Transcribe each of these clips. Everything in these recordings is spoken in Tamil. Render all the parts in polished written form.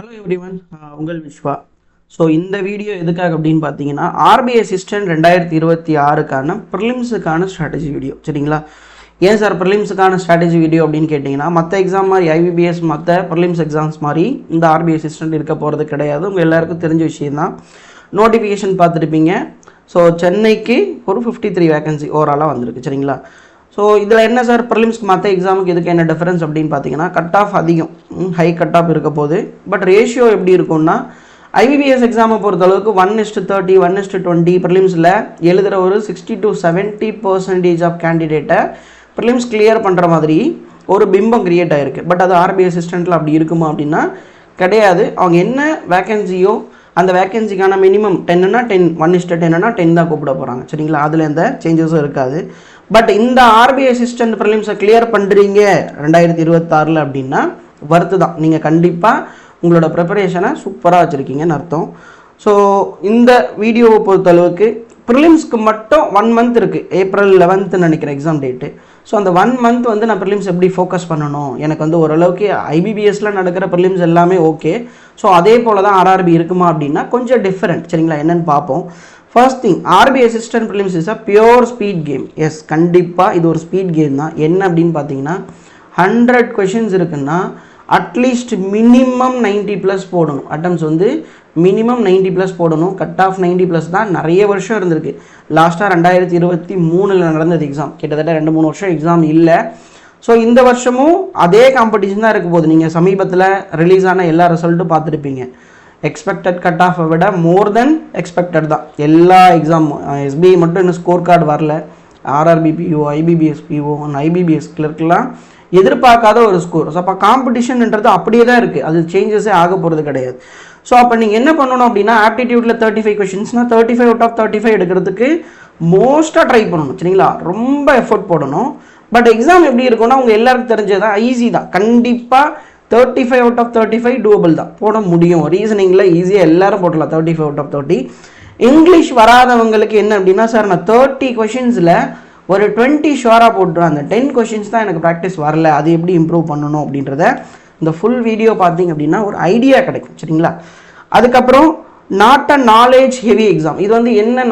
ஹலோ எவ்ரிவன், உங்கள் விஸ்வா. ஸோ இந்த வீடியோ எதுக்காக அப்படின்னு பார்த்தீங்கன்னா, ஆர்பிஐ அசிஸ்டன்ட் 2026க்கான ப்ரிலிம்ஸுக்கான ஸ்ட்ராட்டஜி வீடியோ. சரிங்களா? ஏன் சார் ப்ரிலிம்ஸுக்கான ஸ்ட்ராட்டஜி வீடியோ அப்படின்னு கேட்டிங்கன்னா, மற்ற எக்ஸாம் மாதிரி ஐபிபிஎஸ் மற்ற ப்ரிலிம்ஸ் எக்ஸாம்ஸ் மாதிரி இந்த ஆர்பிஐ அசிஸ்டன்ட் இருக்க போகிறது கிடையாது. உங்கள் எல்லாருக்கும் தெரிஞ்ச விஷயந்தான். நோட்டிஃபிகேஷன் பார்த்துருப்பீங்க. ஸோ சென்னைக்கு ஒரு 53 வேகன்சி ஓவராலாக வந்திருக்கு. சரிங்களா? ஸோ இதில் என்ன சார் ப்ரிலிம்ஸ்க்கு மற்ற எக்ஸாமுக்கு இதுக்கு என்ன டிஃபரன்ஸ் அப்படின்னு பார்த்தீங்கன்னா, கட் ஆஃப் அதிகம், ஹை கட் ஆஃப் இருக்க போது. பட் ரேஷியோ எப்படி இருக்கும்னா, ஐபிபிஎஸ் எக்ஸாமை பொறுத்தளவுக்கு 1:30 1:20 ப்ரிலிம்ஸில் எழுதுகிற ஒரு 60 to 70% ஆஃப் கேண்டிடேட்டை ப்ரிலிம்ஸ் கிளியர் பண்ணுற மாதிரி ஒரு பிம்பம் கிரியேட் ஆகிருக்கு. பட் அது ஆர்பிஐ அசிஸ்டண்ட்டில் அப்படி இருக்குமா அப்படின்னா கிடையாது. அவங்க என்ன வேக்கன்சியோ அந்த வேக்கன்சிக்கான மினிமம் 10னா 10, 1:10னா 10 தான் கூப்பிட போகிறாங்க. சரிங்களா? அதில் எந்த சேஞ்சஸும் இருக்காது. பட் இந்த ஆர்பிஐ அசிஸ்டன்ட் ப்ரிலிம்ஸை கிளியர் பண்ணுறீங்க 2026 அப்படின்னா வர்த்து தான். நீங்கள் கண்டிப்பாக உங்களோட ப்ரிப்பரேஷனை சூப்பராக வச்சுருக்கீங்கன்னு அர்த்தம். ஸோ இந்த வீடியோவை பொறுத்தளவுக்கு ப்ரிலிம்ஸ்க்கு மட்டும் 1 month இருக்குது. April 11th நினைக்கிறேன் எக்ஸாம் டேட்டு. ஸோ அந்த 1 month நான் ப்ரிலிம்ஸ் எப்படி ஃபோக்கஸ் பண்ணணும், எனக்கு ஓரளவுக்கு ஐபிபிஎஸ்சில் நடக்கிற ப்ரிலிம்ஸ் எல்லாமே ஓகே. ஸோ அதே போல் தான் ஆர்ஆர்பி இருக்குமா அப்படின்னா கொஞ்சம் டிஃப்ரெண்ட். சரிங்களா? என்னென்னு பார்ப்போம். First thing, RBI assistant prelims is a pure speed game. Yes, கண்டிப்பாக இது ஒரு ஸ்பீட் கேம் தான். என்ன அப்படின்னு பார்த்தீங்கன்னா, 100 questions இருக்குன்னா அட்லீஸ்ட் மினிமம் 90+ போடணும். அட்டம்ஸ் மினிமம் 90+ போடணும். கட் ஆஃப் 90+ தான் நிறைய வருஷம் இருந்திருக்கு. லாஸ்ட்டாக 2023 நடந்தது எக்ஸாம். கிட்டத்தட்ட 2-3 வருஷம் எக்ஸாம் இல்லை. ஸோ இந்த வருஷமும் அதே காம்படிஷன் தான் இருக்க போகுது. நீங்கள் சமீபத்தில் ரிலீஸ் ஆன எல்லா ரிசல்ட்டும் பார்த்துருப்பீங்க. எக்ஸ்பெக்டட் கட் ஆஃபை விட மோர் தென் எக்ஸ்பெக்டட் தான் எல்லா எக்ஸாமும். எஸ்பிஐ மட்டும் இன்னும் ஸ்கோர் கார்டு வரல. RRB PO, IBPS PO, IBPS கிளர்க்கெலாம் எதிர்பார்க்காத ஒரு ஸ்கோர். ஸோ அப்போ காம்படிஷன்ன்றது அப்படியே தான் இருக்குது. அது சேஞ்சஸே ஆக போகிறது கிடையாது. ஸோ அப்போ நீங்கள் என்ன பண்ணணும் அப்படின்னா, ஆப்டிடியூட்டில் 35 questions 35 out of 35 எடுக்கிறதுக்கு மோஸ்ட்டாக ட்ரை பண்ணணும். சரிங்களா? ரொம்ப எஃபர்ட் போடணும். பட் எக்ஸாம் எப்படி இருக்கும்னா, உங்கள் எல்லாருக்கும் தெரிஞ்சதான், ஈஸி தான். கண்டிப்பாக 35 out of 35 டூவபிள் தான், போட முடியும். ரீசனிங்கில் ஈஸியாக எல்லாரும் போடலாம் 35 out of 30. இங்கிலீஷ் வராதவங்களுக்கு என்ன அப்படின்னா, சார் நான் 30 questionsல ஒரு 20 ஷுவராக போட்டுறேன், அந்த 10 questions தான் எனக்கு ப்ராக்டிஸ் வரல, அது எப்படி இம்ப்ரூவ் பண்ணணும் அப்படின்றத இந்த ஃபுல் வீடியோ பார்த்தீங்க அப்படின்னா ஒரு ஐடியா கிடைக்கும். சரிங்களா? அதுக்கப்புறம் not a knowledge heavy exam. இது என்ன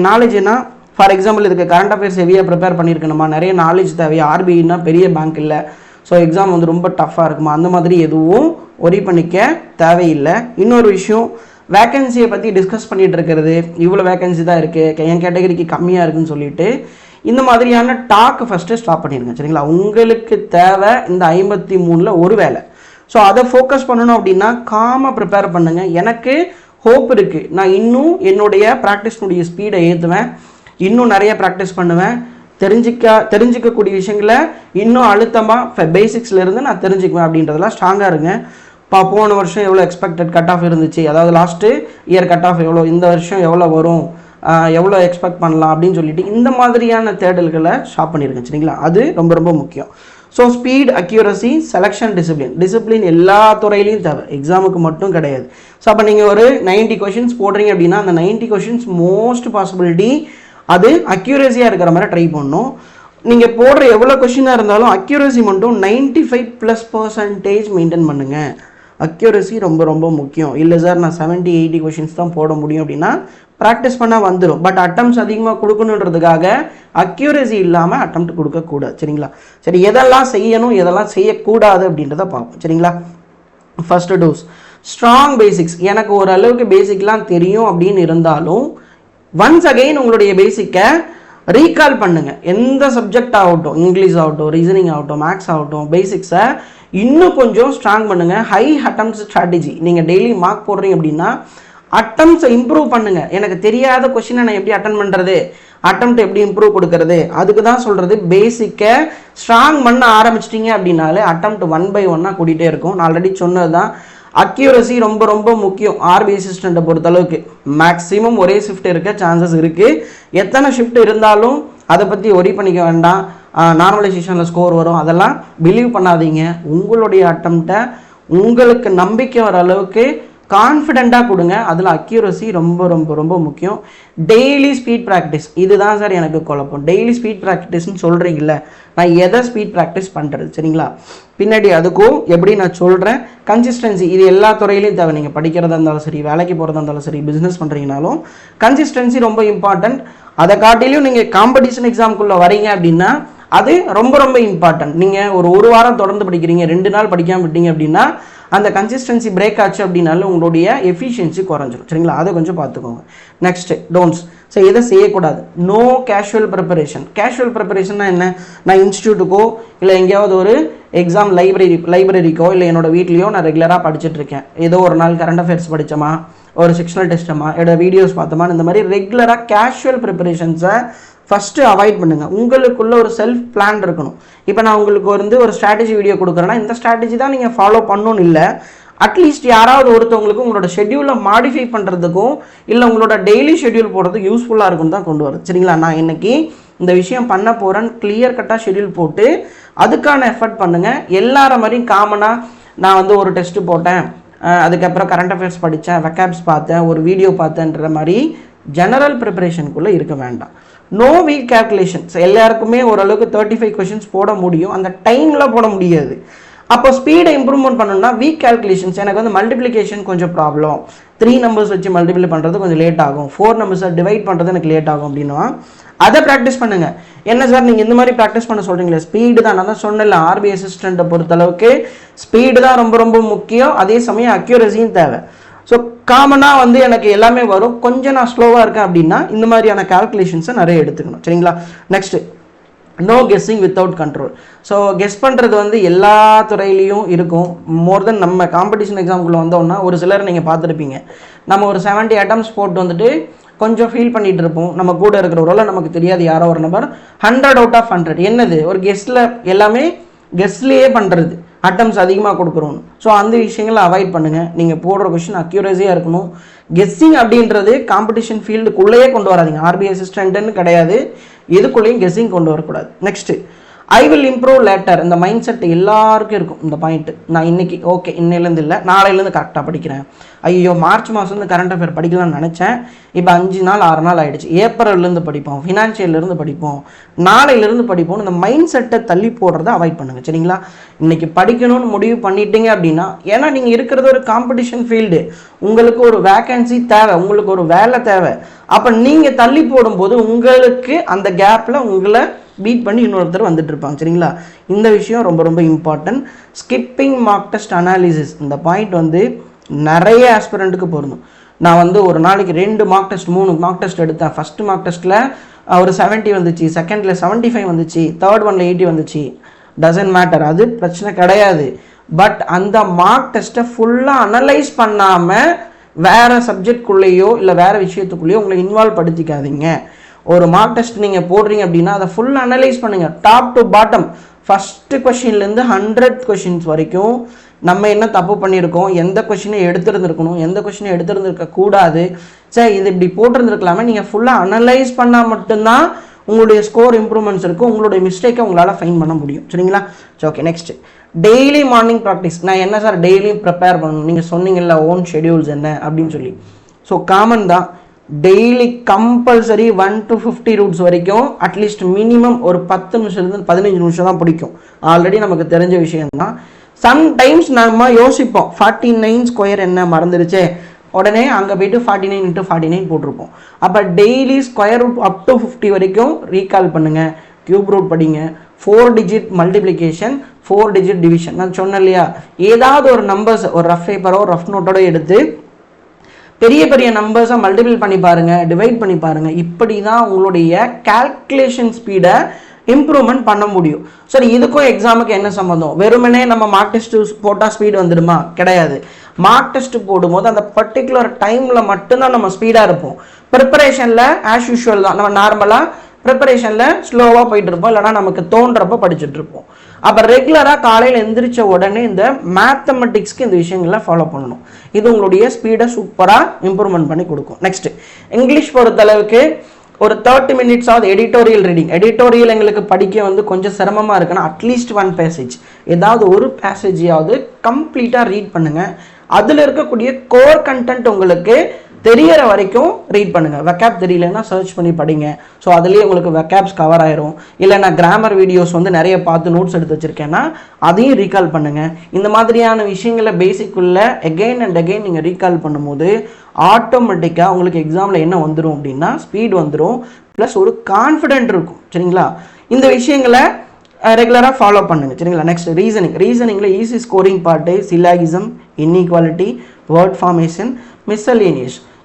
நாலேஜ்னா, ஃபார் எக்ஸாம்பிள் இதுக்கு கரண்ட் அஃபேர்ஸ் ஹெவியாக ப்ரிப்பேர் பண்ணியிருக்கணுமா, நிறைய நாலேஜ் தேவையா, ஆர்பிஐனா பெரிய பேங்க் இல்லை, ஸோ எக்ஸாம் ரொம்ப டஃப்பாக இருக்குமா, அந்த மாதிரி எதுவும் ஒரி பண்ணிக்க தேவையில்லை. இன்னொரு விஷயம், வேக்கன்சியை பற்றி டிஸ்கஸ் பண்ணிகிட்டு இருக்கிறது, இவ்வளோ வேக்கன்சி தான் இருக்குது, என் கேட்டகரிக்கு கம்மியாக இருக்குதுன்னு சொல்லிட்டு இந்த மாதிரியான டாக்கு ஃபஸ்ட்டு ஸ்டாப் பண்ணிடுங்க. சரிங்களா? உங்களுக்கு தேவை இந்த 53ல் ஒரு வேலை. ஸோ அதை ஃபோக்கஸ் பண்ணணும் அப்படின்னா காமாக ப்ரிப்பேர் பண்ணுங்கள். எனக்கு ஹோப் இருக்குது. நான் இன்னும் என்னுடைய ப்ராக்டிஸ்னுடைய ஸ்பீடை ஏற்றுவேன், இன்னும் நிறைய ப்ராக்டிஸ் பண்ணுவேன், தெரிஞ்சிக்கக்கூடிய விஷயங்களை இன்னும் அழுத்தமாக பேசிக்ஸ்லேருந்து நான் தெரிஞ்சுக்குவேன் அப்படின்றதெல்லாம் ஸ்ட்ராங்காக இருங்க. போன வருஷம் எவ்வளோ எக்ஸ்பெக்டட் கட் ஆஃப் இருந்துச்சு, அதாவது லாஸ்ட்டு இயர் கட் ஆஃப் எவ்வளோ, இந்த வருஷம் எவ்வளோ வரும், எவ்வளோ எக்ஸ்பெக்ட் பண்ணலாம் அப்படின்னு சொல்லிட்டு இந்த மாதிரியான தேடல்களை ஸ்டாப் பண்ணியிருக்கேன். சரிங்களா? அது ரொம்ப ரொம்ப முக்கியம். So speed, accuracy, selection, discipline எல்லா துறையிலையும் தேவை, எக்ஸாமுக்கு மட்டும் கிடையாது. ஸோ அப்போ நீங்கள் ஒரு 90 questions போடுறீங்க அப்படின்னா அந்த 90 questions மோஸ்ட் பாசிபிலிட்டி அது அக்யூரஸியாக இருக்கிற மாதிரி ட்ரை பண்ணணும். நீங்கள் போடுற எவ்வளோ கொஷினாக இருந்தாலும் அக்யூரசி மட்டும் 95+% மெயின்டைன் பண்ணுங்கள். அக்யூரசி ரொம்ப ரொம்ப முக்கியம். இல்லை சார் நான் 70-80 questions தான் போட முடியும் அப்படின்னா ப்ராக்டிஸ் பண்ணால் வந்துடும். பட் அட்டம்ஸ் அதிகமாக கொடுக்கணுன்றதுக்காக அக்யூரசி இல்லாமல் அட்டம்ப்ட் கொடுக்கக்கூடாது. சரிங்களா? சரி, எதெல்லாம் செய்யணும் எதெல்லாம் செய்யக்கூடாது அப்படின்றத பார்ப்போம். சரிங்களா? First dose strong basics. எனக்கு ஓரளவுக்கு பேசிக்லாம் தெரியும் அப்படின்னு இருந்தாலும் ஒன்ஸ் அகெயின் உங்களுடைய பேசிக்கை ரீகால் பண்ணுங்கள். எந்த சப்ஜெக்ட் ஆகட்டும், இங்கிலீஷ் ஆகட்டும், ரீசனிங் ஆகட்டும், மேக்ஸ் ஆகட்டும், பேசிக்ஸை இன்னும் கொஞ்சம் ஸ்ட்ராங் பண்ணுங்கள். High attempt strategy. நீங்கள் டெய்லி மார்க் போடுறீங்க அப்படின்னா அட்டம்ப்ட்ஸை இம்ப்ரூவ் பண்ணுங்கள். எனக்கு தெரியாத கொஸ்டினை நான் எப்படி அட்டன் பண்ணுறது, அட்டம்ப்ட் எப்படி இம்ப்ரூவ் கொடுக்கறது, அதுக்கு தான் சொல்கிறது. பேசிக்கை ஸ்ட்ராங் பண்ண ஆரம்பிச்சிட்டிங்க அப்படின்னாலே அட்டம்ப்ட் 1 by 1 கூட்டிகிட்டே இருக்கும். நான் ஆல்ரெடி சொன்னது தான், அக்யூரசி ரொம்ப ரொம்ப முக்கியம். ஆர்பிஐ அசிஸ்டண்ட்டை பொறுத்தளவுக்கு மேக்ஸிமம் ஒரே ஷிஃப்ட் இருக்க சான்சஸ் இருக்குது. எத்தனை ஷிஃப்ட் இருந்தாலும் அதை பற்றி ஒரி பண்ணிக்க வேண்டாம். நார்மலைசேஷனில் ஸ்கோர் வரும், அதெல்லாம் பிலீவ் பண்ணாதீங்க. உங்களுடைய அட்டம்ப்டை உங்களுக்கு நம்பிக்கை வர அளவுக்கு கான்ஃபிடென்ட்டாக கொடுங்க. அதில் அக்யூரசி ரொம்ப ரொம்ப ரொம்ப முக்கியம். டெய்லி ஸ்பீட் ப்ராக்டிஸ், இதுதான் சார் எனக்கு குழப்பம். டெய்லி ஸ்பீட் ப்ராக்டிஸ்ன்னு சொல்கிறீங்கள, நான் எதை ஸ்பீட் ப்ராக்டிஸ் பண்ணுறது? சரிங்களா, பின்னாடி அதுக்கும் எப்படி நான் சொல்கிறேன். கன்சிஸ்டன்சி இது எல்லா துறையிலையும் தேவை. நீங்கள் படிக்கிறதா இருந்தாலும் சரி, வேலைக்கு போகிறதா இருந்தாலும் சரி, பிஸ்னஸ் பண்ணுறீங்கனாலும் கன்சிஸ்டன்சி ரொம்ப இம்பார்ட்டன்ட். அதை காட்டிலையும் நீங்கள் காம்படிஷன் எக்ஸாமுக்குள்ளே வரீங்க அப்படின்னா அது ரொம்ப ரொம்ப இம்பார்ட்டன்ட். நீங்கள் ஒரு வாரம் தொடர்ந்து படிக்கிறீங்க, 2 நாள் படிக்காமல் விட்டீங்க அப்படின்னா அந்த கன்சிஸ்டன்சி பிரேக் ஆச்சு அப்படின்னாலும் உங்களுடைய எஃபிஷியன்சி குறைஞ்சிரும். சரிங்களா, அதை கொஞ்சம் பார்த்துக்கோங்க. Next don'ts. ஸோ எதை செய்யக்கூடாது? No casual preparation. கேஷுவல் ப்ரிப்பரேஷன்னா என்ன? நான் இன்ஸ்டியூட்டுக்கோ இல்லை எங்கேயாவது ஒரு எக்ஸாம் லைப்ரரிக்கோ இல்லை என்னோட வீட்லேயோ நான் ரெகுலராக படிச்சுட்ருக்கேன். ஏதோ ஒரு நாள் கரண்ட் அஃபேர்ஸ் படித்தோமா, ஒரு செக்ஷனல் டெஸ்ட்டமா, என்னோட வீடியோஸ் பார்த்தோமா, இந்த மாதிரி ரெகுலராக கேஷுவல் ப்ரிப்பரேஷன்ஸை ஃபஸ்ட்டு அவாய்ட் பண்ணுங்கள். உங்களுக்குள்ள ஒரு செல்ஃப் பிளான் இருக்கணும். இப்போ நான் உங்களுக்கு ஒரு ஸ்ட்ராட்டஜி வீடியோ கொடுக்குறேன்னா இந்த ஸ்ட்ராட்டஜி தான் நீங்கள் ஃபாலோ பண்ணணும்னு இல்லை. அட்லீஸ்ட் யாராவது ஒருத்தவங்களுக்கு உங்களோட ஷெட்யூலை மாடிஃபை பண்ணுறதுக்கும் இல்லை உங்களோட டெய்லி ஷெட்யூல் போடுறதுக்கு யூஸ்ஃபுல்லாக இருக்குன்னு தான் கொண்டு வருது. சரிங்களா, நான் இன்னைக்கு இந்த விஷயம் பண்ண போகிறேன்னு கிளியர் கட்டாக ஷெட்யூல் போட்டு அதுக்கான எஃபர்ட் பண்ணுங்கள். எல்லார மாதிரியும் காமனாக நான் ஒரு டெஸ்ட்டு போட்டேன், அதுக்கப்புறம் கரண்ட் அஃபேர்ஸ் படித்தேன், வெக்காப்ஸ் பார்த்தேன், ஒரு வீடியோ பார்த்தேன்ற மாதிரி ஜெனரல் ப்ரிப்பரேஷனுக்குள்ளே இருக்க வேண்டாம். No weak calculations. எல்லாருக்குமே ஓரளவுக்கு 35 கொஷின்ஸ் போட முடியும், அந்த டைமில் போட முடியாது. அப்போ ஸ்பீடை இம்ப்ரூவ்மெண்ட் பண்ணணும்னா வீக் கேல்குலேஷன்ஸ். எனக்கு மல்டிப்ளிகேஷன் கொஞ்சம் ப்ராப்ளம், 3 நம்பர்ஸ் வச்சு மல்டிப்ளை பண்ணுறது கொஞ்சம் லேட் ஆகும், 4 நம்பர்ஸை டிவைட் பண்ணுறது எனக்கு லேட் ஆகும் அப்படின்னா அதை ப்ராக்டிஸ் பண்ணுங்கள். என்ன சார் நீங்கள் இந்த மாதிரி ப்ராக்டிஸ் பண்ண சொல்கிறீங்களே? ஸ்பீடு தான். நான் தான் சொன்னேன்ல, ஆர்பிஐ அசிஸ்டண்ட்டை பொறுத்தளவுக்கு ஸ்பீடு தான் ரொம்ப ரொம்ப முக்கியம். அதே சமயம் அக்யூரசியும் தேவை. ஸோ காமனாக எனக்கு எல்லாமே வரும், கொஞ்சம் நான் ஸ்லோவாக இருக்கேன் அப்படின்னா இந்த மாதிரியான கால்குலேஷன்ஸை நிறைய எடுத்துக்கணும். சரிங்களா, next no guessing without control. So guess பண்ணுறது எல்லா துறையிலையும் இருக்கும். மோர் தென் நம்ம காம்படிஷன் எக்ஸாமுக்குள்ளே வந்தோம்னா ஒரு சிலர் நீங்கள் பார்த்துருப்பீங்க, நம்ம ஒரு 70 அட்டம்ஸ் போட்டு கொஞ்சம் ஃபீல் பண்ணிகிட்டு இருப்போம். நம்ம கூட இருக்கிறவரோல நமக்கு தெரியாது யாரோ ஒரு நம்பர் 100 out of 100. என்னது ஒரு கெஸ்ட்டில் எல்லாமே கெஸ்ட்லேயே பண்ணுறது, அட்டம்ஸ் அதிகமாக கொடுக்குறோம். ஸோ அந்த விஷயங்களை அவாய்ட் பண்ணுங்கள். நீங்கள் போடுற கொஷின் அக்யூரஸியாக இருக்கணும். கெஸ்ஸிங் அப்படின்றது காம்படிஷன் ஃபீல்டுக்குள்ளேயே கொண்டு வராதிங்க. ஆர்பிஐ அசிஸ்டண்ட்டுன்னு கிடையாது, எதுக்குள்ளேயும் கெஸ்ஸிங் கொண்டு வரக்கூடாது. Next I will improve later. இந்த மைண்ட் செட் எல்லாருக்கும் இருக்கும். இந்த பாயிண்ட் நான் இன்னைக்கு ஓகே, இன்னையிலேருந்து இல்லை நாளையிலேருந்து கரெக்டாக படிக்கிறேன். ஐயோ மார்ச் மாதம் கரண்ட் அஃபேர் படிக்கலாம்னு நினச்சேன், இப்போ 5 நாள் 6 நாள் ஆகிடுச்சு. ஏப்ரல்லேருந்து படிப்போம், ஃபினான்ஷியல்லேருந்து படிப்போம், நாளையிலேருந்து படிப்போம். இந்த மைண்ட் செட்டை தள்ளி போடுறத அவாய்ட் பண்ணுங்கள். சரிங்களா, இன்னைக்கு படிக்கணும்னு முடிவு பண்ணிட்டீங்க அப்படின்னா, ஏன்னா நீங்கள் இருக்கிறது ஒரு காம்படிஷன் ஃபீல்டு, உங்களுக்கு ஒரு வேக்கன்சி தேவை, உங்களுக்கு ஒரு வேலை தேவை. அப்போ நீங்கள் தள்ளி போடும்போது உங்களுக்கு அந்த கேப்பில் உங்களை பீட் பண்ணி இன்னொருத்தர் வந்துட்டு இருப்பாங்க. சரிங்களா, இந்த விஷயம் ரொம்ப ரொம்ப important. Skipping mark test analysis, இந்த பாயிண்ட் நிறைய ஆஸ்பிரண்ட்டுக்கு பொருந்தும். நான் ஒரு நாளைக்கு 2 மார்க் டெஸ்ட் 3 மார்க் டெஸ்ட் எடுத்தேன். ஃபர்ஸ்ட் மார்க் டெஸ்ட்டில் ஒரு 70 வந்துச்சு, செகண்டில் 75 வந்துச்சு, தேர்ட் ஒன்ல 80 வந்துச்சு. டசன்ட் மேட்டர், அது பிரச்சனை கிடையாது. பட் அந்த மார்க் டெஸ்ட்டை ஃபுல்லாக அனலைஸ் பண்ணாமல் வேறு சப்ஜெக்ட்குள்ளேயோ இல்லை வேறு விஷயத்துக்குள்ளேயோ உங்களை இன்வால்வ் படுத்திக்காதீங்க. ஒரு மார்க் டெஸ்ட் நீங்கள் போடுறீங்க அப்படின்னா அதை ஃபுல் அனலைஸ் பண்ணுங்கள், டாப் டு பாட்டம். ஃபஸ்ட்டு கொஷின்லேருந்து 100 கொஷின்ஸ் வரைக்கும் நம்ம என்ன தப்பு பண்ணியிருக்கோம், எந்த கொஷினை எடுத்துருந்துருக்கணும், எந்த கொஷினை எடுத்துருந்துருக்க கூடாது, சரி இது இப்படி போட்டிருந்துருக்கலாமே, நீங்கள் ஃபுல்லாக அனலைஸ் பண்ணால் மட்டும்தான் உங்களுடைய ஸ்கோர் இம்ப்ரூவ்மெண்ட்ஸ் இருக்கும், உங்களுடைய மிஸ்டேக்கை உங்களால் ஃபைன் பண்ண முடியும். சரிங்களா, okay. Next daily morning practice. நான் என்ன சார் டெய்லியும் ப்ரிப்பேர் பண்ணணும், நீங்கள் சொன்னீங்கல்ல ஓன் ஷெடியூல்ஸ் என்ன அப்படின்னு சொல்லி. ஸோ காமன் தான், டெய்லி கம்பல்சரி 1 to 50 ரூட்ஸ் வரைக்கும் அட்லீஸ்ட் மினிமம் ஒரு 10 நிமிஷத்துலேருந்து 15 நிமிஷம் தான் பிடிக்கும். ஆல்ரெடி நமக்கு தெரிஞ்ச விஷயம்தான். சம்டைம்ஸ் நம்ம யோசிப்போம் 49 ஸ்கொயர் என்ன மறந்துடுச்சே, உடனே அங்கே போயிட்டு 49 × 49 போட்டிருப்போம். அப்போ daily square root up to 50 வரைக்கும் ரீகால் பண்ணுங்கள், கியூப் ரூட் படிங்க, 4 டிஜிட் மல்டிப்ளிகேஷன், 4 டிஜிட் டிவிஷன். நான் சொன்னேன் இல்லையா, ஏதாவது ஒரு நம்பர்ஸ் ஒரு ரஃப் பேப்பரோ ரஃப் நோட்டோட எடுத்து பெரிய பெரிய நம்பர்ஸை மல்டிபிள் பண்ணி பாருங்கள், டிவைட் பண்ணி பாருங்கள். இப்படி தான் உங்களுடைய கால்குலேஷன் ஸ்பீடை இம்ப்ரூவ்மெண்ட் பண்ண முடியும். சரி, இதுக்கும் எக்ஸாமுக்கு என்ன சம்மந்தம்? வெறுமனே நம்ம மார்க் டெஸ்ட் போட்டால் ஸ்பீடு வந்துடுமா? கிடையாது. மார்க் டெஸ்ட் போடும்போது அந்த பர்டிகுலர் டைமில் மட்டும்தான் நம்ம ஸ்பீடாக இருப்போம். ப்ரிப்பரேஷனில் ஆஸ் யூஷுவல் தான், நம்ம நார்மலாக ப்ரிப்பரேஷனில் ஸ்லோவாக போயிட்டு இருப்போம், இல்லைனா நமக்கு தோன்றப்போ படிச்சுட்டு இருப்போம். அப்போ ரெகுலராக காலையில் எந்திரிச்ச உடனே இந்த மேத்தமெட்டிக்ஸ்க்கு இந்த விஷயங்களை ஃபாலோ பண்ணணும். இது உங்களுடைய ஸ்பீடை சூப்பராக இம்ப்ரூவ்மெண்ட் பண்ணி கொடுக்கும். நெக்ஸ்ட் இங்கிலீஷ் பொறுத்தளவுக்கு ஒரு 30 minutes ஆகுது எடிட்டோரியல் ரீடிங். எடிட்டோரியல் எங்களுக்கு படிக்க கொஞ்சம் சிரமமாக இருக்குன்னா அட்லீஸ்ட் 1 பேசேஜ், ஏதாவது ஒரு பேசேஜையாவது கம்ப்ளீட்டாக ரீட் பண்ணுங்கள். அதில் இருக்கக்கூடிய கோர் கண்டென்ட் உங்களுக்கு தெரியற வரைக்கும் ரீட் பண்ணுங்க. வெக்காப் தெரியலன்னா சர்ச் பண்ணி படிங்க. ஸோ அதுலேயே உங்களுக்கு வெக்காப்ஸ் கவர் ஆயிரும். இல்லை நான் கிராமர் வீடியோஸ் வந்து நிறைய பார்த்து நோட்ஸ் எடுத்து வச்சிருக்கேன்னா அதையும் ரீகால் பண்ணுங்க. இந்த மாதிரியான விஷயங்களை பேசிக்குள்ள எகெயின் அண்ட் அகெயின் நீங்கள் ரீகால் பண்ணும்போது ஆட்டோமேட்டிக்காக உங்களுக்கு எக்ஸாமில் என்ன வந்துடும் அப்படின்னா ஸ்பீட் வந்துடும், ப்ளஸ் ஒரு கான்ஃபிடென்ட் இருக்கும். சரிங்களா? இந்த விஷயங்களை ரெகுலராக ஃபாலோ பண்ணுங்க. சரிங்களா? நெக்ஸ்ட் ரீசனிங்கில் easy scoring part syllogism, inequality, word formation,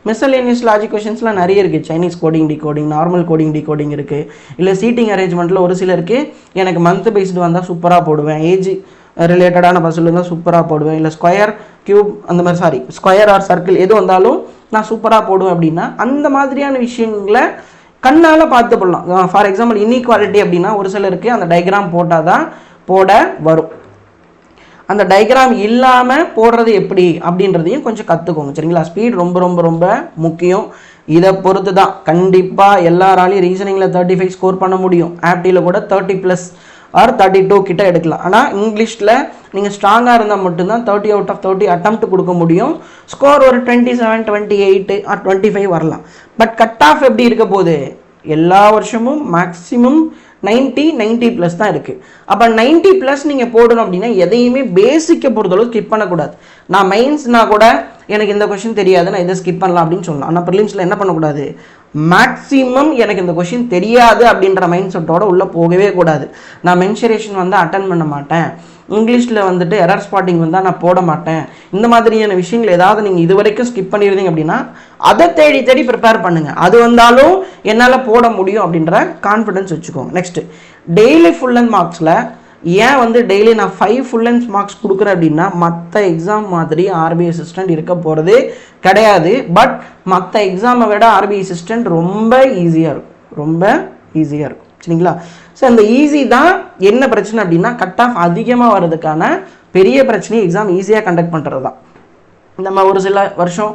miscellaneous logic கொஷின்ஸ்லாம் நிறைய இருக்குது. Chinese coding decoding, normal coding decoding இருக்குது. இல்லை சீட்டிங் அரேஞ்ச்மெண்ட்டில் ஒரு சிலருக்கு எனக்கு மந்த் பேஸ்டு வந்தால் சூப்பராக போடுவேன், ஏஜ் ரிலேட்டடான பஸ்ஸில் இருந்தால் சூப்பராக போடுவேன், இல்லை ஸ்கொயர் கியூப் அந்த மாதிரி ஸ்கொயர் ஆர் சர்க்கிள் எது வந்தாலும் நான் சூப்பராக போடுவேன் அப்படின்னா அந்த மாதிரியான விஷயங்களை கண்ணால் பார்த்து போடலாம். ஃபார் எக்ஸாம்பிள் இன்இக்வாலிட்டி அப்படின்னா ஒரு சிலருக்கு அந்த டயக்ராம் போட்டால் தான் போட வரும். அந்த டயக்ராம் இல்லாமல் போடுறது எப்படி அப்படின்றதையும் கொஞ்சம் கற்றுக்கோங்க. சரிங்களா? ஸ்பீட் ரொம்ப ரொம்ப ரொம்ப முக்கியம். இதை பொறுத்து தான் கண்டிப்பாக எல்லாராலையும் ரீசனிங்கில் 35 ஸ்கோர் பண்ண முடியும். ஆப்டியில் கூட 30+ ஆர் 32 கிட்ட எடுக்கலாம். ஆனால் இங்கிலீஷில் நீங்கள் ஸ்ட்ராங்காக இருந்தால் மட்டும்தான் 30 out of 30 அட்டெம்ப்ட் கொடுக்க முடியும். ஸ்கோர் ஒரு 27, 28 ஆர் 25 வரலாம். பட் கட் ஆஃப் எப்படி இருக்க போகுது? எல்லா வருஷமும் மேக்ஸிமம் 90+ தான் இருக்குது. அப்போ 90+ நீங்கள் போடணும் அப்படின்னா எதையுமே பேசிக்கை பொறுத்தளவு ஸ்கிப் பண்ணக்கூடாது. நான் மெயின்ஸ்னா கூட எனக்கு இந்த கொஷின் தெரியாது, நான் இதை ஸ்கிப் பண்ணலாம் அப்படின்னு சொல்லலாம். ஆனால் ப்ரிலிம்ஸில் என்ன பண்ணக்கூடாது? மேக்ஸிமம் எனக்கு இந்த கொஷின் தெரியாது அப்படின்ற மைண்ட் செட்டோட உள்ளே போகவே கூடாது. நான் மென்சுரேஷன் வந்து அட்டன் பண்ண மாட்டேன், இங்கிலீஷில் வந்துட்டு எரர் ஸ்பாட்டிங் வந்தால் நான் போட மாட்டேன், இந்த மாதிரியான விஷயங்கள் ஏதாவது நீங்கள் இது வரைக்கும் ஸ்கிப் பண்ணியிருந்தீங்க அப்படின்னா அதை தேடி தேடி ப்ரிப்பேர் பண்ணுங்கள். அது வந்தாலும் என்னால் போட முடியும் அப்படின்ற கான்ஃபிடன்ஸ் வச்சுக்கோங்க. நெக்ஸ்ட்டு டெய்லி ஃபுல் லென்த் மார்க்ஸில் ஏன் வந்து டெய்லி நான் 5 ஃபுல் லென்த் மார்க்ஸ் கொடுக்குறேன் அப்படின்னா மற்ற எக்ஸாம் மாதிரி ஆர்பிஐ அசிஸ்டன்ட் இருக்க போகிறது கிடையாது. பட் மற்ற எக்ஸாமை விட ஆர்பிஐ அசிஸ்டன்ட் ரொம்ப ஈஸியாக இருக்கும். சரிங்களா? ஸோ அந்த ஈஸி தான். என்ன பிரச்சனை அப்படின்னா கட் ஆஃப் அதிகமாக வர்றதுக்கான பெரிய பிரச்சனையை எக்ஸாம் ஈஸியாக கண்டக்ட் பண்ணுறது தான். நம்ம ஒரு சில வருஷம்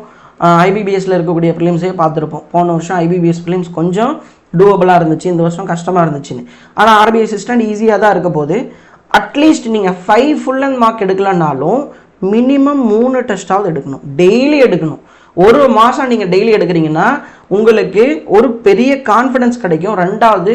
ஐபிபிஎஸ்ல இருக்கக்கூடிய ப்ரிலிம்ஸே பார்த்துருப்போம். போன வருஷம் ஐபிபிஎஸ் ப்ரிலிம்ஸ் கொஞ்சம் டூவபிளாக இருந்துச்சு, இந்த வருஷம் கஷ்டமாக இருந்துச்சுன்னு. ஆனால் ஆர்பிஐ அசிஸ்டன்ட் ஈஸியாக தான் இருக்க போது. அட்லீஸ்ட் நீங்கள் 5 ஃபுல் லென்த் மார்க் எடுக்கலனாலும் மினிமம் 3 டெஸ்ட்டாவது எடுக்கணும், டெய்லி எடுக்கணும். ஒரு மாதம் நீங்கள் டெய்லி எடுக்கிறீங்கன்னா உங்களுக்கு ஒரு பெரிய கான்ஃபிடன்ஸ் கிடைக்கும். ரெண்டாவது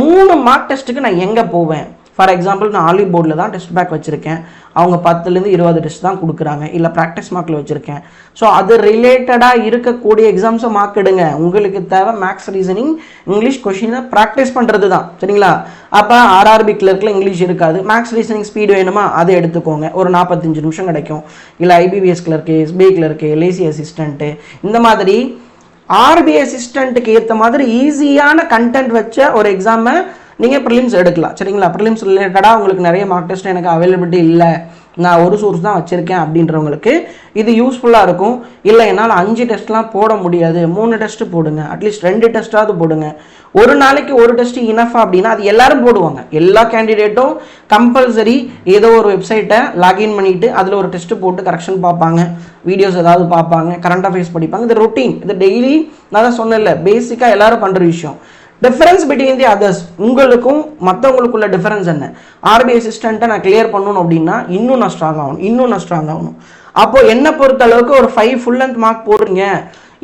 3 மார்க் டெஸ்ட்டுக்கு நான் எங்கே போவேன்? ஃபார் எக்ஸாம்பிள் நான் ஆலிவ் போர்டில் தான் டெஸ்ட் பேக் வச்சுருக்கேன், அவங்க 10லேருந்து 20 டெஸ்ட் தான் கொடுக்குறாங்க, இல்லை ப்ராக்டிஸ் மார்க்கில் வச்சுருக்கேன். ஸோ அது ரிலேட்டடாக இருக்கக்கூடிய எக்ஸாம்ஸை மார்க் எடுங்க. உங்களுக்கு தேவை மேக்ஸ், ரீசனிங், இங்கிலீஷ் கொஷினை ப்ராக்டிஸ் பண்ணுறது தான். சரிங்களா? அப்போ ஆர்ஆர்பி கிளர்க்கில் இங்கிலீஷ் இருக்காது, மேக்ஸ் ரீசனிங் ஸ்பீடு வேணுமா அதை எடுத்துக்கோங்க, ஒரு 45 நிமிஷம் கிடைக்கும். இல்லை IBPS clerk, SBI clerk, LIC assistant, இந்த மாதிரி ஆர்பிஐ அசிஸ்டண்ட்டுக்கு ஏற்ற மாதிரி ஈஸியான கண்டென்ட் வச்ச ஒரு எக்ஸாமை நீங்கள் ப்ரிலிம்ஸ் எடுக்கலாம். சரிங்களா? ப்ரிலிம்ஸ் ரிலேட்டடாக உங்களுக்கு நிறைய மார்க் டெஸ்ட் எனக்கு அவைலபிலிட்டி இல்லை, நான் ஒரு சோர்ஸ் தான் வச்சுருக்கேன் அப்படின்றவங்களுக்கு இது யூஸ்ஃபுல்லாக இருக்கும். இல்லை என்னால் 5 டெஸ்ட்லாம் போட முடியாது, 3 டெஸ்ட்டு போடுங்க, அட்லீஸ்ட் 2 டெஸ்ட்டாவது போடுங்க. ஒரு நாளைக்கு ஒரு டெஸ்ட் இனஃபா அப்படின்னா அது எல்லாரும் போடுவாங்க. எல்லா கேண்டிடேட்டும் கம்பல்சரி ஏதோ ஒரு வெப்சைட்டை லாகின் பண்ணிவிட்டு அதில் ஒரு டெஸ்ட்டு போட்டு கரெக்ஷன் பார்ப்பாங்க, வீடியோஸ் ஏதாவது பார்ப்பாங்க, கரண்ட் அஃபேர்ஸ் படிப்பாங்க. இது ரொட்டீன், இது டெய்லி. நான் தான் சொன்னேன்ல, பேசிக்காக எல்லாரும் பண்ணுற விஷயம். டிஃபரன்ஸ் பிட்வீன் தி அதர்ஸ், உங்களுக்கும் மற்றவங்களுக்குள்ள டிஃபரன்ஸ் என்ன? ஆர்பிஐ அசிஸ்டண்ட்டை நான் கிளியர் பண்ணணும் அப்படின்னா இன்னும் நான் ஸ்ட்ராங் ஆகணும். அப்போ என்ன பொறுத்த அளவுக்கு ஒரு 5 ஃபுல் லென்த் மார்க் போடுறீங்க.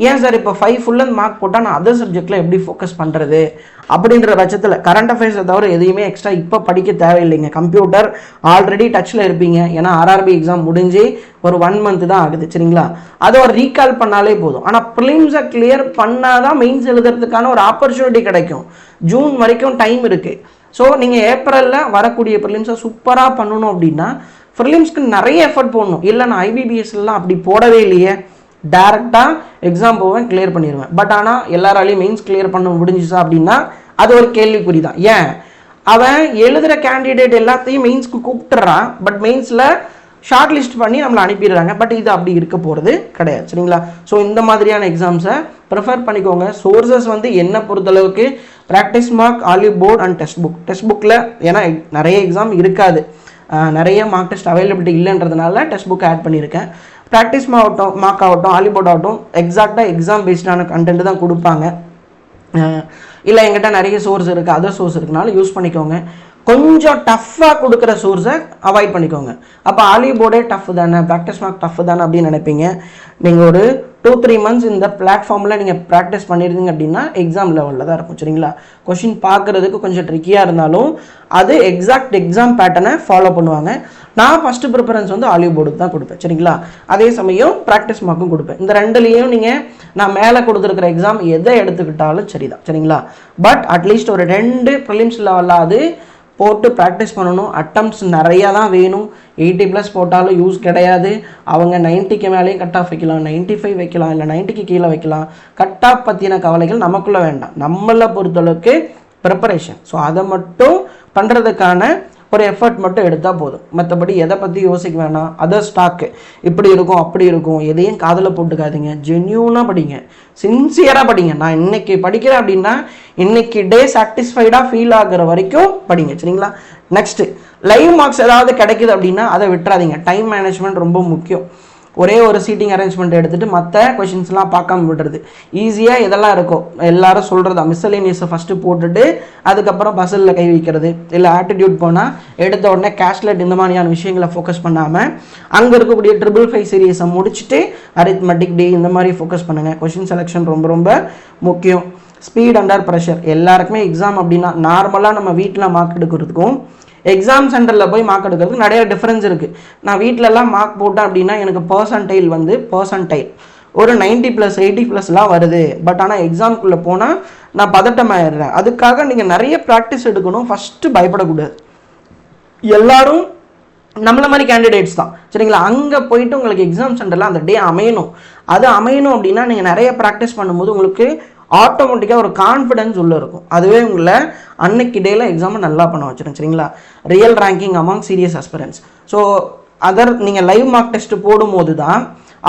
ஏன் சார் இப்போ 5 ஃபுல் லென்த் மார்க் போட்டால் நான் அதர் சப்ஜெக்டில் எப்படி ஃபோக்கஸ் பண்ணுறது அப்படின்ற பட்சத்தில் கரண்ட் அஃபேர்ஸை தவிர எதையுமே எக்ஸ்ட்ரா இப்போ படிக்க தேவையில்லைங்க. கம்ப்யூட்டர் ஆல்ரெடி டச்சில் இருப்பீங்க, ஏன்னா ஆர்ஆர்பி எக்ஸாம் முடிஞ்சு ஒரு 1 மந்த் தான் ஆகுது. சரிங்களா? அதை ஒரு ரீகால் பண்ணாலே போதும். ஆனால் ப்ரிலிம்ஸை கிளியர் பண்ணால் தான் மெயின்ஸ் எழுதுறதுக்கான ஒரு ஆப்பர்ச்சுனிட்டி கிடைக்கும். ஜூன் வரைக்கும் டைம் இருக்குது. ஸோ நீங்கள் ஏப்ரலில் வரக்கூடிய ப்ரிலிம்ஸை சூப்பராக பண்ணணும் அப்படின்னா ப்ரிலிம்ஸ்க்கு நிறைய எஃபர்ட் போடணும். இல்லை நான் ஐபிபிஎஸ்லாம் அப்படி போடவே இல்லையே, டைரெக்டாக எக்ஸாம் போவேன், கிளியர் பண்ணிடுவேன். பட் ஆனால் எல்லாராலையும் மெயின்ஸ் கிளியர் பண்ண முடிஞ்சிச்சா அப்படின்னா அது ஒரு கேள்விக்குறி தான். ஏன் அவன் எழுதுகிற கேண்டிடேட் எல்லாத்தையும் மெயின்ஸ்க்கு கூப்பிட்டுறான், பட் மெயின்ஸில் ஷார்ட் லிஸ்ட் பண்ணி நம்மளை அனுப்பிடுறாங்க. பட் இது அப்படி இருக்க போகிறது கிடையாது. சரிங்களா? ஸோ இந்த மாதிரியான எக்ஸாம்ஸை ப்ரிஃபர் பண்ணிக்கோங்க. சோர்சஸ் வந்து என்ன பொறுத்தளவுக்கு practice mock, Oliveboard and test புக்கில், ஏன்னா நிறைய எக்ஸாம் இருக்காது, நிறைய மார்க் டெஸ்ட் அவைலபிலிட்டி இல்லைன்றதுனால டெக்ஸ்ட் புக் ஆட் பண்ணியிருக்கேன். ப்ராக்டிஸ் மார்க் ஆகட்டும், ஆலிவ் போர்ட் ஆகட்டும், எக்ஸாக்டாக எக்ஸாம் பேஸ்டான கண்டென்ட் தான் கொடுப்பாங்க. இல்லை எங்கிட்ட நிறைய சோர்ஸ் இருக்குது, அதர் சோர்ஸ் இருக்குனாலும் யூஸ் பண்ணிக்கோங்க. கொஞ்சம் டஃப்பாக கொடுக்குற சோர்ஸை அவாய்ட் பண்ணிக்கோங்க. அப்போ ஆலிவ் போர்டே டஃப் தானே, ப்ராக்டிஸ் மார்க் டஃப் தானே அப்படின்னு நினைப்பீங்க. நீங்கள் ஒரு 2-3 months இந்த பிளாட்ஃபார்மில் நீங்கள் ப்ராக்டிஸ் பண்ணியிருந்தீங்க அப்படின்னா எக்ஸாம் லெவலில் தான் இருக்கும். சரிங்களா? கொஷின் பார்க்குறதுக்கு கொஞ்சம் ட்ரிக்கியாக இருந்தாலும் அது எக்ஸாக்ட் எக்ஸாம் பேட்டர்னை ஃபாலோ பண்ணுவாங்க. நான் ஃபஸ்ட்டு ப்ரிஃபரன்ஸ் வந்து ஆலிவ் போர்டுக்கு தான் கொடுப்பேன். சரிங்களா? அதே சமயம் ப்ராக்டிஸ் மார்க்கும் கொடுப்பேன். இந்த ரெண்டுலேயும் நீங்கள் நான் மேலே கொடுத்துருக்கிற எக்ஸாம் எதை எடுத்துக்கிட்டாலும் சரிதான். சரிங்களா? பட் அட்லீஸ்ட் ஒரு 2 ப்ரிலிம்ஸ் லெவலாவது போட்டு ப்ராக்டிஸ் பண்ணணும். அட்டம்ப்ட்ஸ் நிறையா தான் வேணும். 80+ போட்டாலும் யூஸ் கிடையாது. அவங்க 90க்கு மேலேயும் கட் ஆஃப் வைக்கலாம், 95 வைக்கலாம், இல்லை 90க்கு கீழே வைக்கலாம். கட் ஆஃப் பற்றின கவலைகள் நமக்குள்ளே வேண்டாம். நம்மளை பொறுத்தளவுக்கு ப்ரிப்பரேஷன். ஸோ அதை மட்டும் பண்ணுறதுக்கான ஒரு எஃபர்ட் மட்டும் எடுத்தால் போதும். மற்றபடி எதை பற்றி யோசிக்க வேணாம். அதர் ஸ்டாக்கு இப்படி இருக்கும் அப்படி இருக்கும் எதையும் காதில் போட்டுக்காதீங்க. ஜென்யூனாக படிங்க, சின்சியராக படிங்க. நான் இன்னைக்கு படிக்கிறேன் அப்படின்னா இன்னைக்கு டே சாட்டிஸ்ஃபைடாக ஃபீல் ஆகுற வரைக்கும் படிங்க. சரிங்களா? நெக்ஸ்ட்டு லைவ் மார்க்ஸ் ஏதாவது கிடைக்குது அப்படின்னா அதை விட்டுறாதீங்க. டைம் மேனேஜ்மெண்ட் ரொம்ப முக்கியம். ஒரே ஒரு சீட்டிங் அரேஞ்ச்மெண்ட் எடுத்துகிட்டு மற்ற கொஷின்ஸ்லாம் பார்க்காம விடுறது. ஈஸியாக இதெல்லாம் இருக்கும் எல்லாரும் சொல்கிறதா, மிஸ்சலேனியஸை ஃபஸ்ட்டு போட்டுட்டு அதுக்கப்புறம் பஸ்ஸில் கை வைக்கிறது, இல்லை ஆட்டிடியூட் போனால் எடுத்த உடனே கேஷ்லெட் இந்த மாதிரியான விஷயங்களை ஃபோக்கஸ் பண்ணாமல் அங்கே இருக்கக்கூடிய 555 சீரீஸை முடிச்சுட்டு அரித்மெட்டிக் டே இந்த மாதிரி ஃபோக்கஸ் பண்ணுங்கள். கொஷின் செலெக்ஷன் ரொம்ப ரொம்ப முக்கியம். Speed under pressure. எல்லாருக்குமே எக்ஸாம் அப்படின்னா நார்மலாக நம்ம வீட்டில் மார்க் எடுக்கிறதுக்கும் எக்ஸாம் சென்டரில் போய் மார்க் எடுக்கிறதுக்கு நிறைய டிஃப்ரென்ஸ் இருக்குது. நான் வீட்டிலலாம் மார்க் போட்டேன் அப்படின்னா எனக்கு பர்சன்டைல் ஒரு 90+, 80+லாம் வருது. பட் ஆனால் எக்ஸாமுக்குள்ளே போனால் நான் பதட்டமாயிடுறேன். அதுக்காக நீங்கள் நிறைய ப்ராக்டிஸ் எடுக்கணும். ஃபஸ்ட்டு பயப்படக்கூடாது. எல்லாரும் நம்மள மாதிரி கேண்டிடேட்ஸ் தான். சரிங்களா? அங்கே போயிட்டு உங்களுக்கு எக்ஸாம் சென்டரில் அந்த டே அமையணும். அது அமையணும் அப்படின்னா நீங்கள் நிறைய ப்ராக்டிஸ் பண்ணும்போது உங்களுக்கு ஆட்டோமேட்டிக்காக ஒரு கான்ஃபிடென்ஸ் உள்ளே இருக்கும். அதுவே உங்களை அன்னைக்கு டேயில் எக்ஸாமை நல்லா பண்ண வச்சிடும். சரிங்களா? Real ranking among serious aspirants. So நீங்கள் லைவ் மார்க் டெஸ்ட் போடும்போது தான்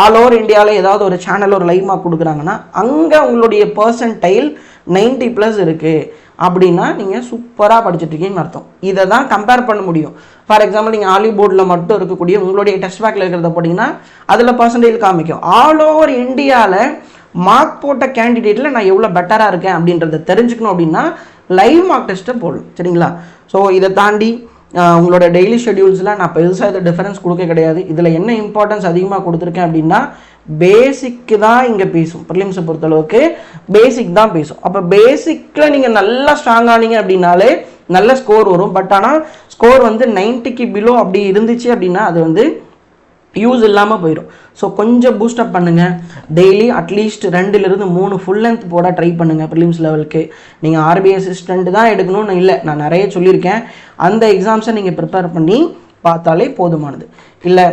ஆல் ஓவர் இந்தியாவில் ஏதாவது ஒரு சேனல் ஒரு லைவ் மார்க் கொடுக்குறாங்கன்னா அங்கே உங்களுடைய பர்சன்டைல் 90+ இருக்குது அப்படின்னா நீங்கள் சூப்பராக படிச்சுட்ருக்கீங்கன்னு அர்த்தம். இதை தான் கம்பேர் பண்ண முடியும். ஃபார் எக்ஸாம்பிள் நீங்கள் ஆலிவ் போர்டில் மட்டும் இருக்கக்கூடிய உங்களுடைய டெஸ்ட் பேக்கில் இருக்கிறத போட்டிங்கன்னா அதில் பர்சன்டைல் காமிக்கும். ஆல் ஓவர் இந்தியாவில் மார்க் போட்ட கேண்டிடேட்டில் நான் எவ்வளோ பெட்டராக இருக்கேன் அப்படின்றத தெரிஞ்சுக்கணும் அப்படின்னா லைவ் மார்க் டெஸ்ட்டை போடணும். சரிங்களா? ஸோ இதை தாண்டி உங்களோட டெய்லி ஷெடியூல்ஸில் நான் பெருசாக இதை டிஃபரன்ஸ் கொடுக்க கிடையாது. இதில் என்ன இம்பார்ட்டன்ஸ் அதிகமாக கொடுத்துருக்கேன் அப்படின்னா பேசிக்கு தான் இங்கே பேசும். ப்ரிலிம்ஸை பொறுத்தளவுக்கு பேசிக் தான் பேசும். அப்போ பேசிக்கில் நீங்கள் நல்லா ஸ்ட்ராங் ஆனீங்க அப்படின்னாலே நல்ல ஸ்கோர் வரும். பட் ஆனால் ஸ்கோர் வந்து 90க்கு பிலோ அப்படி இருந்துச்சு அப்படின்னா அது வந்து யூஸ் இல்லாமல் போயிடும். ஸோ கொஞ்சம் பூஸ்டப் பண்ணுங்கள். டெய்லி அட்லீஸ்ட் 2-3 ஃபுல் லென்த் போட ட்ரை பண்ணுங்கள். ப்ரிலிம்ஸ் லெவலுக்கு நீங்கள் ஆர்பிஐ அசிஸ்டண்ட் தான் எடுக்கணும்னு இல்லை, நான் நிறைய சொல்லியிருக்கேன். அந்த எக்ஸாம்ஸை நீங்கள் ப்ரிப்பேர் பண்ணி பார்த்தாலே போதுமானது. இல்லை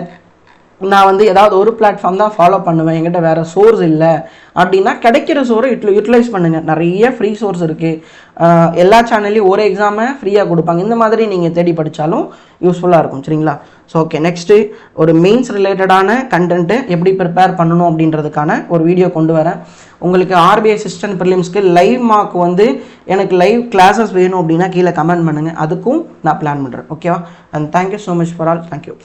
நான் வந்து ஏதாவது ஒரு பிளாட்ஃபார்ம் தான் ஃபாலோ பண்ணுவேன், என்கிட்ட வேறு சோர்ஸ் இல்லை அப்படின்னா கிடைக்கிற சோரை யூட்டிலைஸ் பண்ணுங்கள். நிறைய ஃப்ரீ சோர்ஸ் இருக்குது. எல்லா சேனல்லையும் ஒரு எக்ஸாமை ஃப்ரீயாக கொடுப்பாங்க. இந்த மாதிரி நீங்கள் தேடி படித்தாலும் யூஸ்ஃபுல்லாக இருக்கும். சரிங்களா? ஸோ ஓகே, நெக்ஸ்ட்டு ஒரு மெயின்ஸ் ரிலேட்டடான கண்டென்ட்டு எப்படி ப்ரிப்பேர் பண்ணணும் அப்படின்றதுக்கான ஒரு வீடியோ கொண்டு வரேன். உங்களுக்கு ஆர்பிஐ அசிஸ்டன்ட் ப்ரிலிம்ஸ்க்கு லைவ் மார்க் வந்து எனக்கு லைவ் கிளாஸஸ் வேணும் அப்படின்னா கீழே கமெண்ட் பண்ணுங்கள். அதுக்கும் நான் பிளான் பண்ணுறேன். ஓகேவா? And thank you so much for all. Thank you.